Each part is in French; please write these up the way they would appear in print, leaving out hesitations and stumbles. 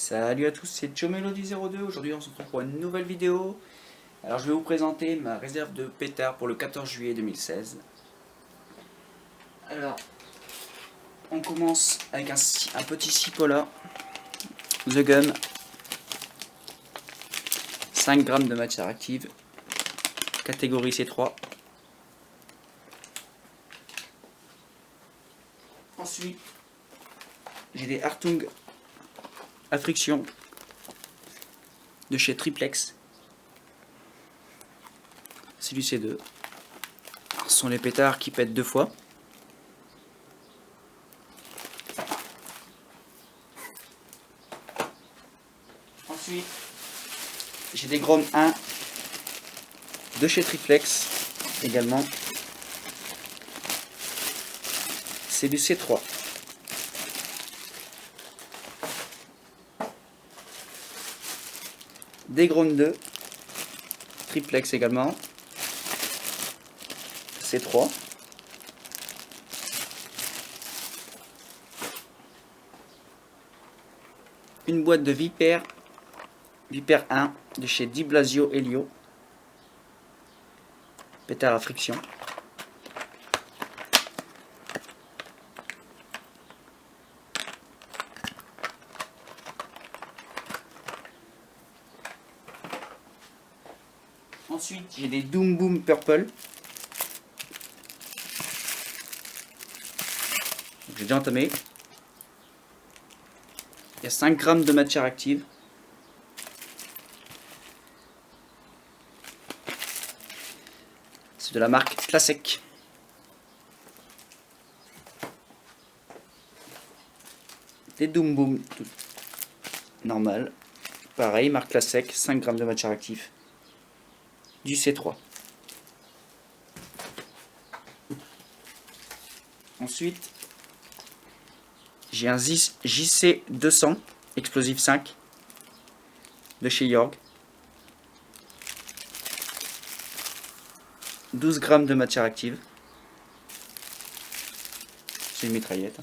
Salut à tous, c'est Jomelody02. Aujourd'hui on se retrouve pour une nouvelle vidéo. Alors je vais vous présenter ma réserve de pétards pour le 14 juillet 2016. Alors on commence avec un petit Cipolla The Gum, 5 grammes de matière active, catégorie C3. Ensuite j'ai des Hartung à friction de chez Triplex. C'est du C2. Ce sont les pétards qui pètent deux fois. Ensuite, j'ai des Grom 1 de chez Triplex également. C'est du C3. Des Grom 2, Triplex également. C3. Une boîte de Viper 1 de chez Di Blasio Helio, pétard à friction. Ensuite j'ai des Doom Boom Purple. J'ai déjà entamé. Il y a 5 grammes de matière active. C'est de la marque Classic. Des Doom Boom tout normal. Pareil, marque Classic, 5 grammes de matière active. Du C3. Ensuite, j'ai un JC 200 explosif 5 de chez York. 12 grammes de matière active. C'est une mitraillette.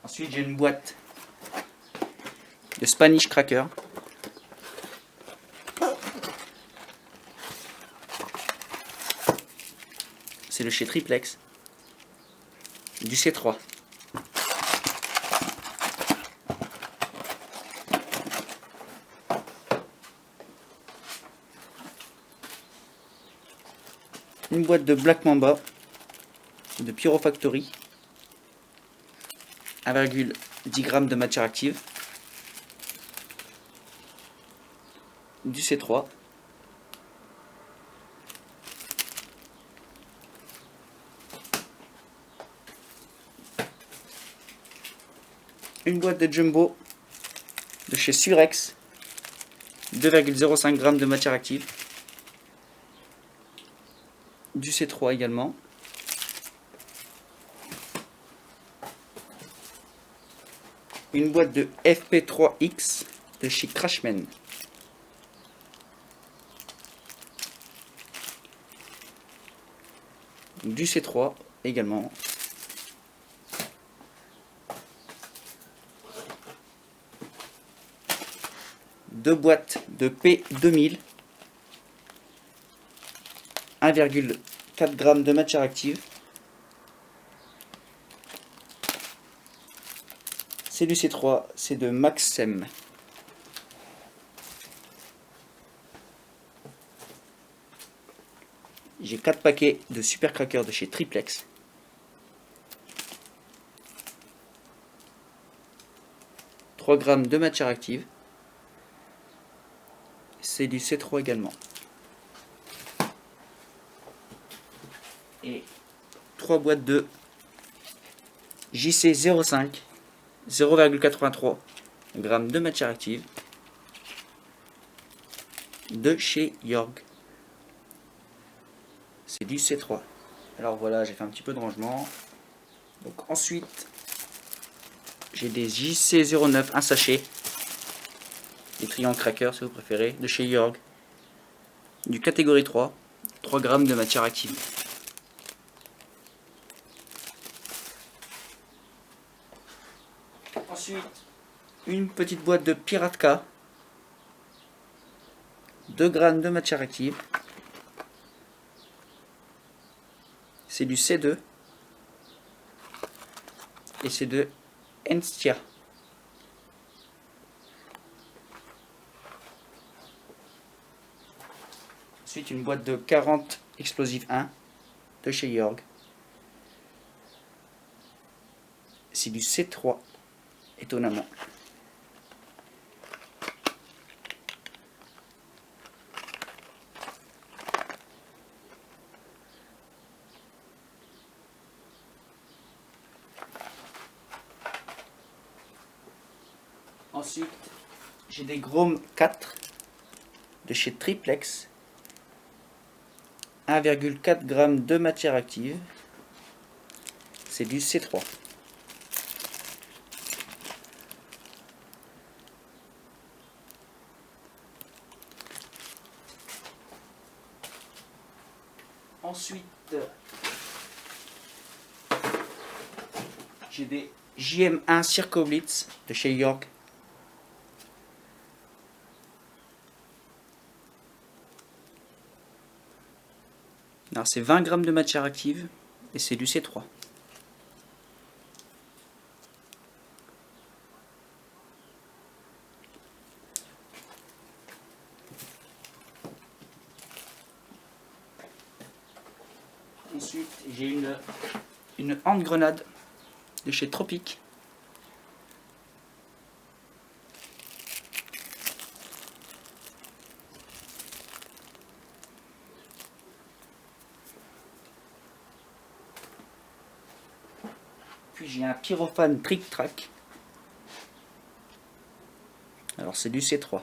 Ensuite, j'ai une boîte de Spanish Cracker. C'est le chez Triplex. Du C3. Une boîte de Black Mamba de Pyrofactory. 1,10 g de matière active. Du C3. Une boîte de Jumbo de chez Surex, 2,05 g de matière active, du C3 également. Une boîte de FP3X de chez Crashman, du C3 également. Deux boîtes de P2000, 1,4 g de matière active. C'est du C3, c'est de Maxem. J'ai 4 paquets de Super Cracker de chez Triplex. « 3 g de matière active. C'est du C3 également. Et 3 boîtes de JC05, 0,83 g de matière active de chez York. C'est du C3. Alors voilà, j'ai fait un petit peu de rangement. Donc ensuite, j'ai des JC09, un sachet. Des triangles crackers si vous préférez, de chez York. Du catégorie 3, 3 g de matière active. une petite boîte de Piratka, 2 grammes de matière active. C'est du C2 et c'est de Enstia. Ensuite, une boîte de 40 explosifs 1 de chez York. C'est du C3, étonnamment. Ensuite, j'ai des Grom 4 de chez Triplex. 1,4 g de matière active. C'est du C3. Ensuite, j'ai des JM1 Circo Blitz de chez York. Alors c'est 20 g de matière active et c'est du C3. Ensuite j'ai une hand-grenade de chez Tropic. Puis j'ai un pyrophane Trick Track. Alors c'est du C3.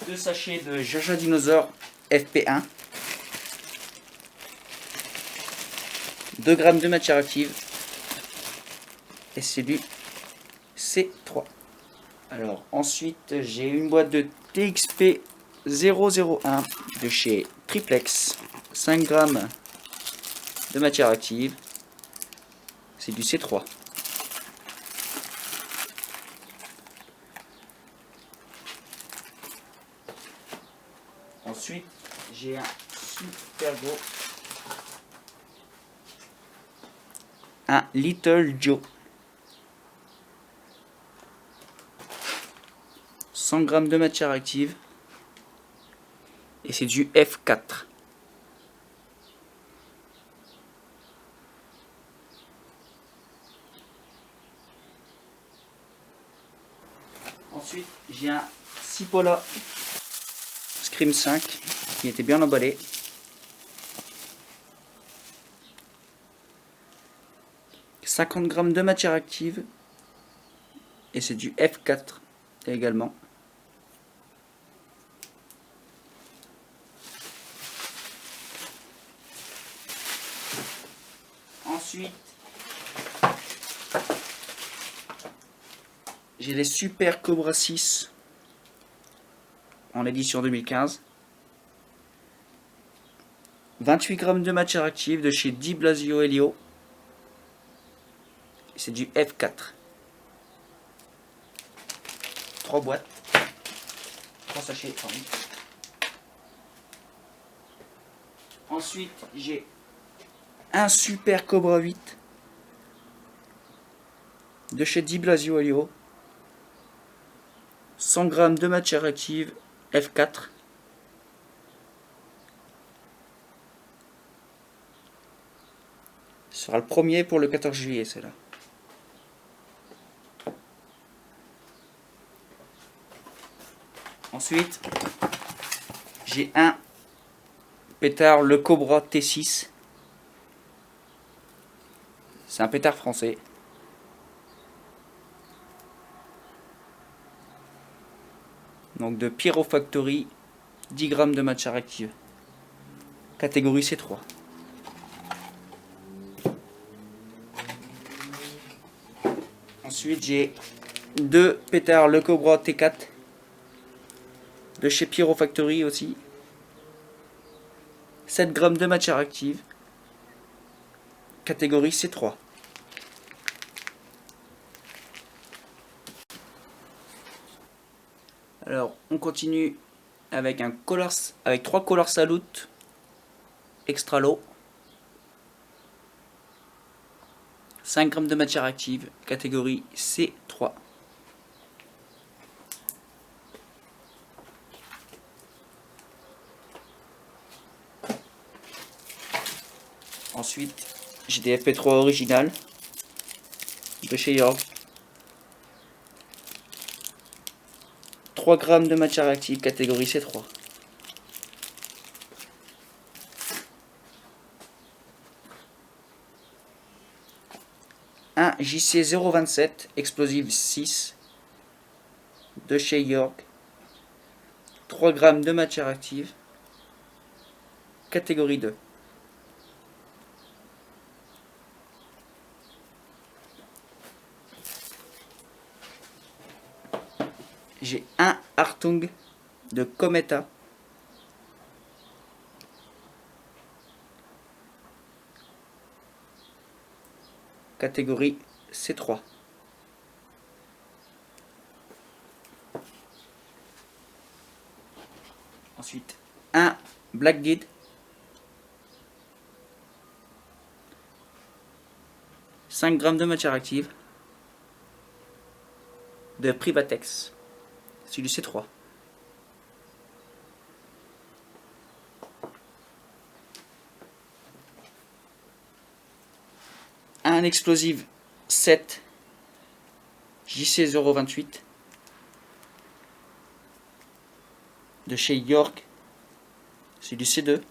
Deux sachets de Jaja Dinosaur FP1. 2 g de matière active. Et c'est du C3. Alors ensuite j'ai une boîte de TXP 001 de chez Triplex. 5 g de matière active. C'est du C3. Ensuite j'ai un super gros, un Little Joe. 100 g de matière active et c'est du F4. Ensuite j'ai un Cipolla Scream 5 qui était bien emballé. « 50 g de matière active et c'est du F4 également. Ensuite, j'ai les Super Cobra 6 en édition 2015. 28 g de matière active de chez Di Blasio Helio. C'est du F4. 3 boîtes. 3 sachets, pardon. Ensuite, j'ai un Super Cobra 8 de chez Di Blasio Helio. 100 g de matière active F4. Ce sera le premier pour le 14 juillet, c'est là. Ensuite, j'ai un pétard, le Cobra T6. C'est un pétard français. Donc de Pyrofactory, 10 g de matière active. Catégorie C3. Ensuite, j'ai deux pétards, le Cobra T4. De chez Pyrofactory aussi. 7 g de matière active, catégorie C3. Alors, on continue avec avec 3 Color Salute Extra Low. 5 g de matière active, catégorie C3. Ensuite, j'ai des FP3 originales de chez York. 3 g de matière active, catégorie C3. Un JC027 explosive 6 de chez York. 3 g de matière active, catégorie 2. J'ai un Hartung de Cometa. Catégorie C3. Ensuite, un Black Deed. « 5 g de matière active de Privatex. C'est du C3. Un explosive 7 JC028 de chez York. C'est du C2.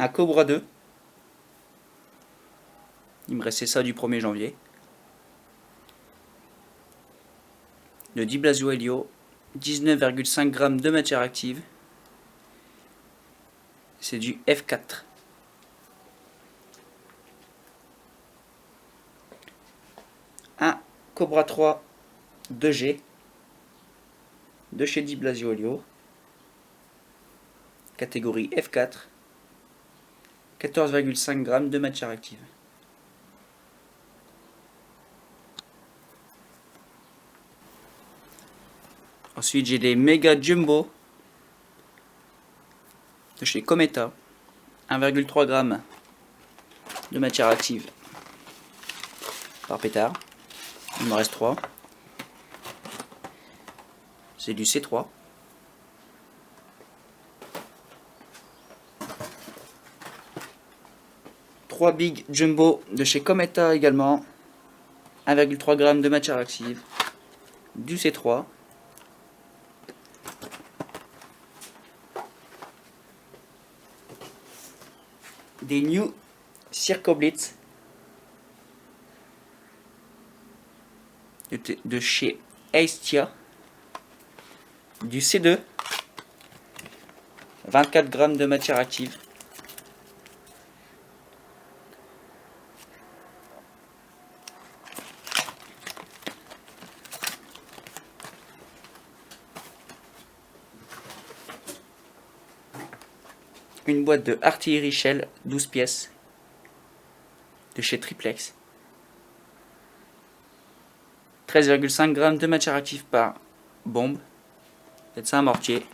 Un Cobra 2. Il me restait ça du 1er janvier. De Di Blasio Helio. 19,5 g de matière active. C'est du F4. Un Cobra 3 2G de chez Di Blasio Helio. Catégorie F4. 14,5 g de matière active. Ensuite, j'ai des Mega Jumbo de chez Cometa. 1,3 g de matière active par pétard. Il me reste 3. C'est du C3. Trois Big Jumbo de chez Cometa également. 1,3 g de matière active. Du C3. Des New Circoblitz de chez Aestia. Du C2. 24 g de matière active. Une boîte de artillerie Shell 12 pièces de chez Triplex. 13,5 g de matière active par bombe. C'est un mortier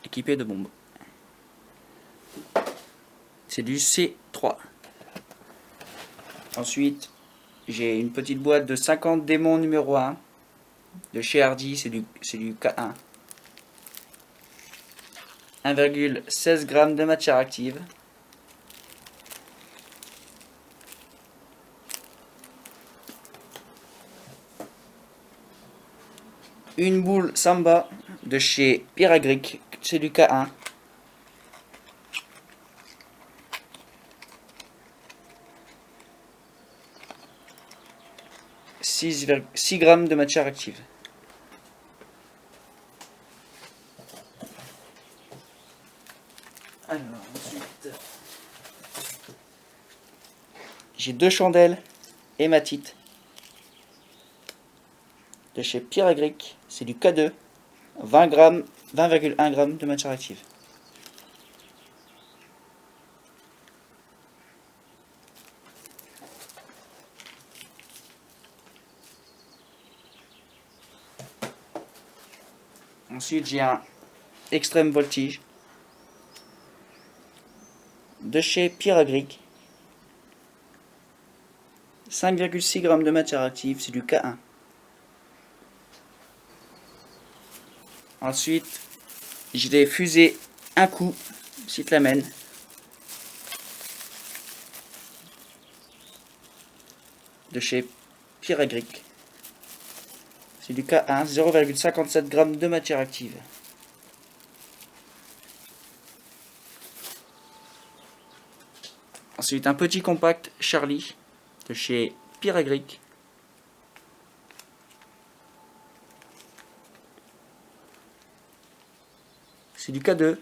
équipé de bombes. C'est du C3. Ensuite, j'ai une petite boîte de 50 démons numéro 1 de chez Hardy, c'est du K1. 1,16 g de matière active. Une boule Samba de chez Pyragric, c'est du K1. 6 g de matière active. Alors, ensuite, j'ai 2 chandelles hématite de chez Pyragrip, c'est du K2, 20 grammes, 20,1 g de matière active. Ensuite, j'ai un extrême voltige de chez Pyragrip, 5,6 g de matière active, c'est du K1. Ensuite, j'ai des fusées un coup cyclamen de chez Pyragrip. C'est du K1, 0,57 g de matière active. Ensuite, un petit compact Charlie de chez Pyragrip. C'est du K2,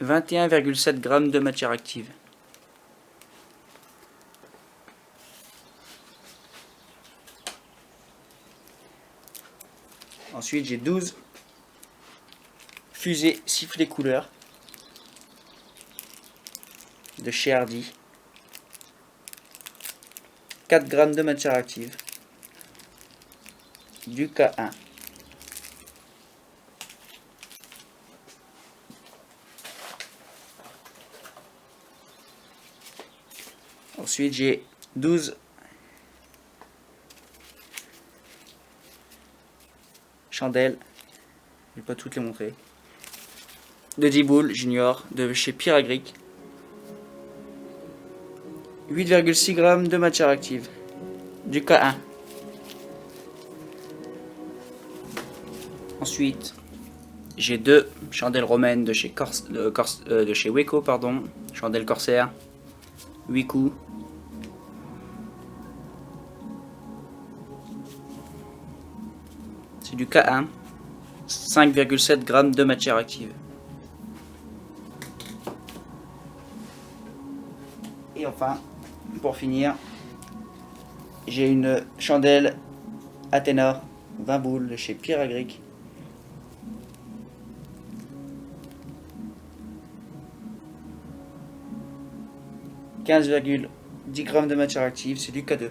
21,7 g de matière active. Ensuite, j'ai 12 fusées sifflet couleur de chez Hardy. 4 g de matière active. Du K1. Ensuite, j'ai 12 chandelles. Je vais pas toutes les montrer. De 10 boules junior de chez Pyragrip. 8,6 g de matière active. Du K1. Ensuite, j'ai 2 chandelles romaines de chez, de chez Weco, pardon. Chandelle Corsair. 8 coups. C'est du K1. 5,7 g de matière active. Et enfin, pour finir, j'ai une chandelle Athéna 20 boules de chez Pyragrip. 15,10 g de matière active, c'est du K2.